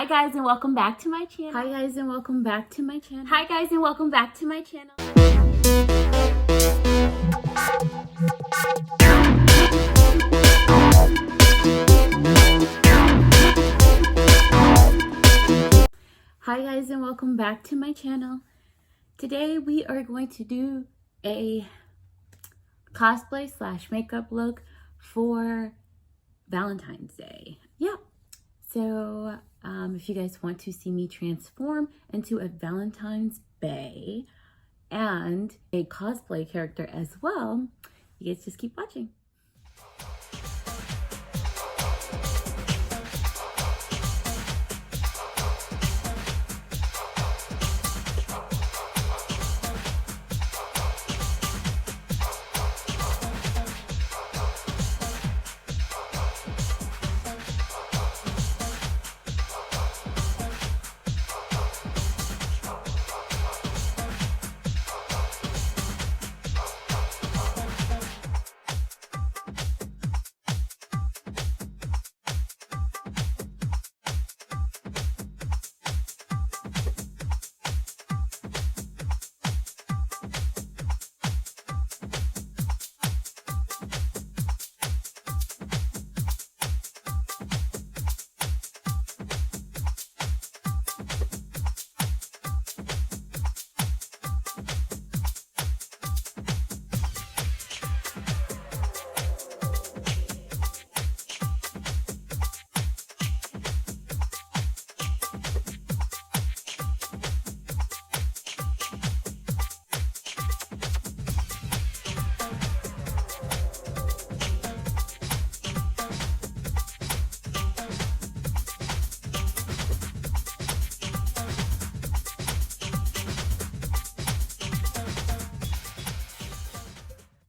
Hi guys and welcome back to my channel. Hi guys and welcome back to my channel. Hi guys and welcome back to my channel. Hi guys and welcome back to my channel. Today we are going to do a cosplay / makeup look for Valentine's Day. Yeah. So if you guys want to see me transform into a Valentine's Bay and a cosplay character as well, you guys just keep watching.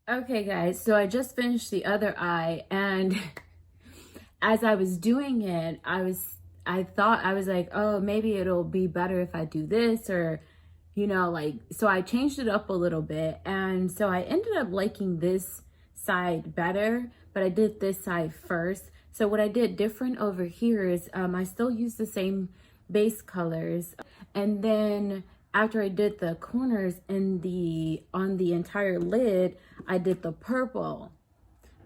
Okay guys, so I just finished the other eye, and as I was doing it, I was like, oh, maybe it'll be better if I do this, or so I changed it up a little bit, and so I ended up liking this side better, but I did this side first. So what I did different over here is I still used the same base colors, and then after I did the corners and on the entire lid, I did the purple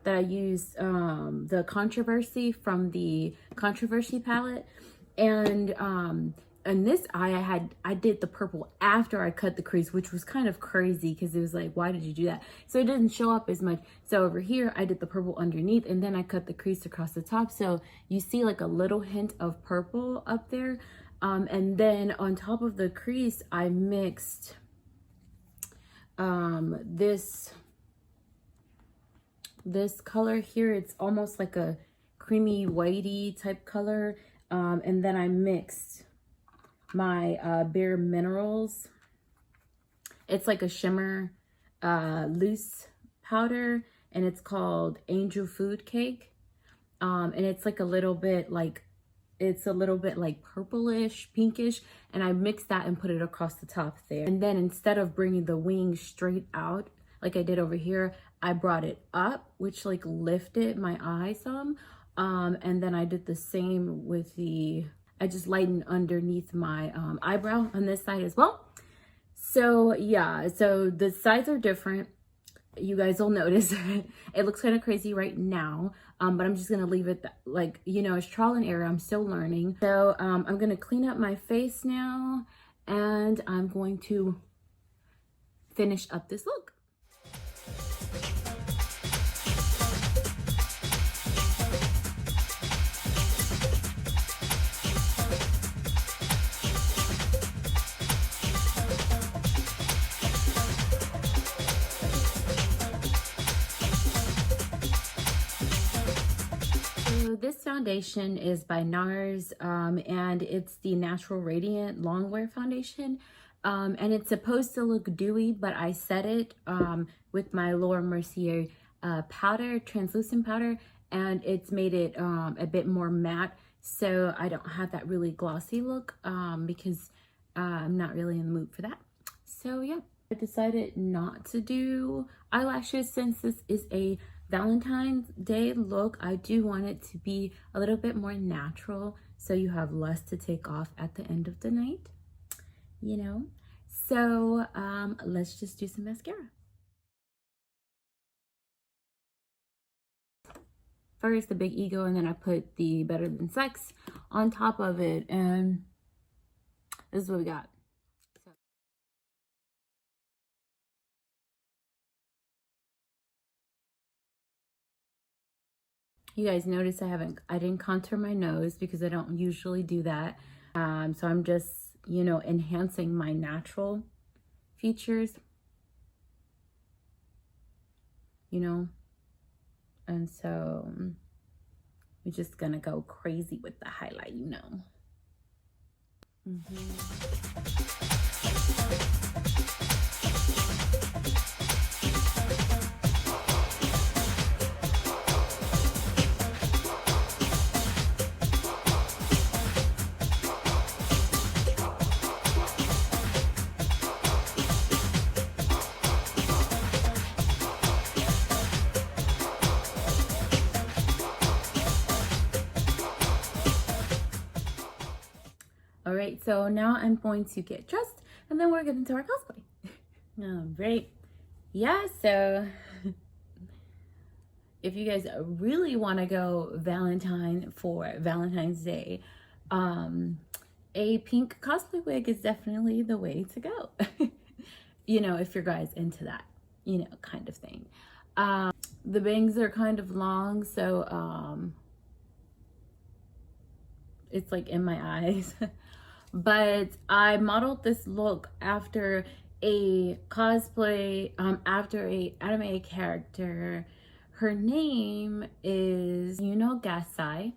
that I used the Controversy from the Controversy palette, and in this eye I did the purple after I cut the crease, which was kind of crazy because it was like, why did you do that? So it didn't show up as much. So over here I did the purple underneath, and then I cut the crease across the top, so you see like a little hint of purple up there. And then on top of the crease, I mixed this color here. It's almost like a creamy whitey type color. And then I mixed my Bare Minerals. It's like a shimmer loose powder, and it's called Angel Food Cake. And it's like a little bit like purplish, pinkish, and I mixed that and put it across the top there. And then instead of bringing the wings straight out like I did over here, I brought it up, which like lifted my eye some. And then I did the same with I just lightened underneath my eyebrow on this side as well. So yeah, so the sides are different. You guys will notice it looks kind of crazy right now, but I'm just gonna leave it like, it's trial and error. I'm still learning. So I'm gonna clean up my face now, and I'm going to finish up this look. This foundation is by NARS, and it's the Natural Radiant Longwear Foundation, and it's supposed to look dewy, but I set it with my Laura Mercier powder, translucent powder, and it's made it a bit more matte, so I don't have that really glossy look because I'm not really in the mood for that. So yeah, I decided not to do eyelashes since this is a Valentine's Day look. I do want it to be a little bit more natural so you have less to take off at the end of the night, you know. So let's just do some mascara. First the Big Ego, and then I put the Better Than Sex on top of it, and this is what we got. You guys notice I didn't contour my nose because I don't usually do that. So I'm just, you know, enhancing my natural features, you know. And so we're just gonna go crazy with the highlight, you know. All right, so now I'm going to get dressed and then we're getting to our cosplay. All right. Yeah, so if you guys really want to go Valentine for Valentine's Day, a pink cosplay wig is definitely the way to go. You know, if your guy's into that, you know, kind of thing. The bangs are kind of long, so it's like in my eyes. But I modeled this look after a cosplay, after a anime character. Her name is Yuno Gasai,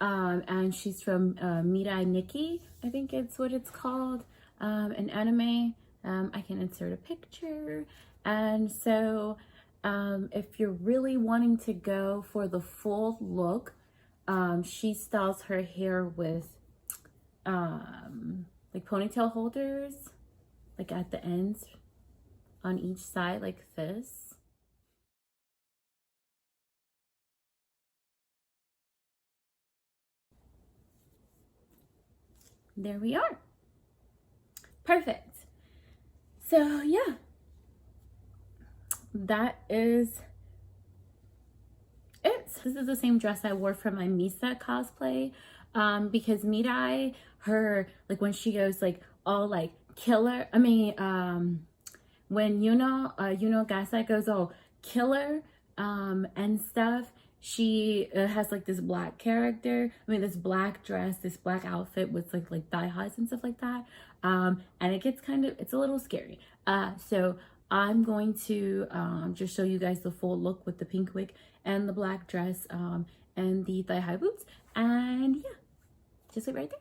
and she's from Mirai Nikki, I think it's what it's called, an anime. I can insert a picture. And so if you're really wanting to go for the full look, she styles her hair with like ponytail holders, like at the ends on each side, like this. There we are. Perfect. So yeah, that is it. This is the same dress I wore for my Misa cosplay, because Mirai, her, like when she goes like all like killer, I mean when Yuno Gasai goes all killer and stuff, she has like this black character, I mean this black dress, this black outfit with like thigh highs and stuff like that, and it gets kind of, it's a little scary. So I'm going to just show you guys the full look with the pink wig and the black dress and the thigh high boots, and yeah, just like right there.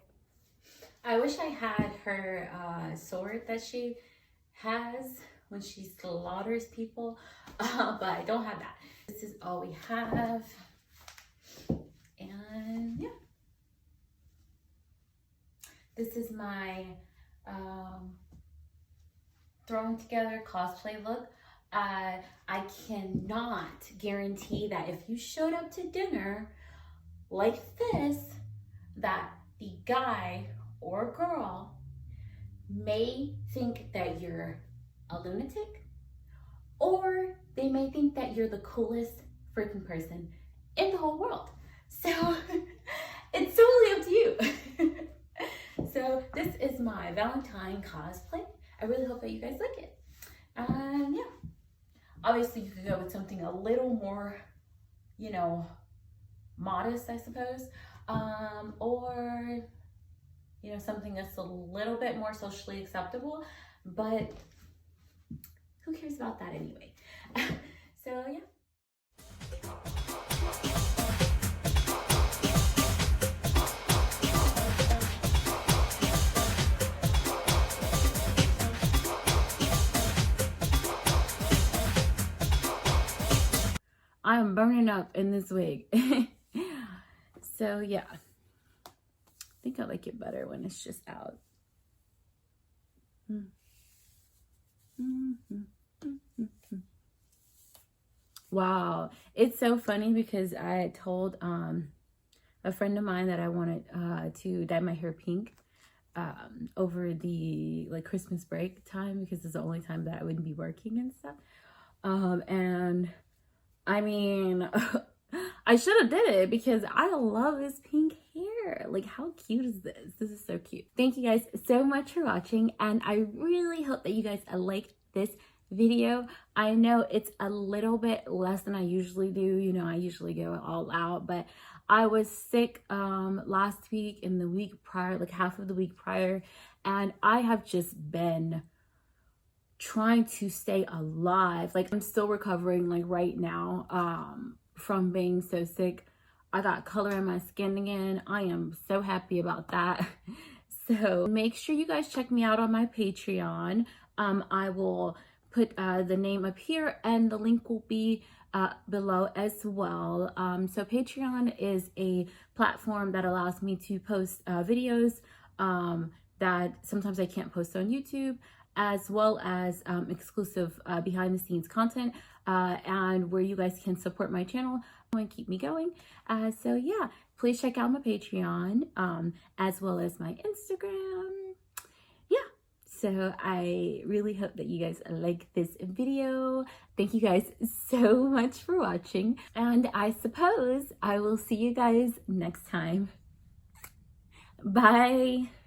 I wish I had her sword that she has when she slaughters people, but I don't have that. This is all we have, and yeah, this is my throwing together cosplay look. I cannot guarantee that if you showed up to dinner like this, that the guy or girl may think that you're a lunatic, or they may think that you're the coolest freaking person in the whole world. So it's totally up to you. So this is my Valentine cosplay. I really hope that you guys like it. And yeah, obviously you could go with something a little more, you know, modest, I suppose, or you know, something that's a little bit more socially acceptable, but who cares about that anyway? So yeah. I'm burning up in this wig. So yeah, I think I like it better when it's just out. Wow, it's so funny because I told a friend of mine that I wanted to dye my hair pink over the like Christmas break time, because it's the only time that I wouldn't be working and stuff. And I mean, I should have did it because I love this pink hair. Like, how cute is this? This is so cute. Thank you guys so much for watching, and I really hope that you guys liked this video. I know it's a little bit less than I usually do. You know, I usually go all out, but I was sick last week and the week prior, like half of the week prior, and I have just been trying to stay alive. Like, I'm still recovering like right now from being so sick. I got color in my skin again. I am so happy about that. So make sure you guys check me out on my Patreon. I will put the name up here, and the link will be below as well. So Patreon is a platform that allows me to post videos that sometimes I can't post on YouTube, as well as exclusive behind the scenes content, and where you guys can support my channel and keep me going. So yeah, please check out my Patreon, as well as my Instagram. Yeah, so I really hope that you guys like this video. Thank you guys so much for watching, and I suppose I will see you guys next time. Bye.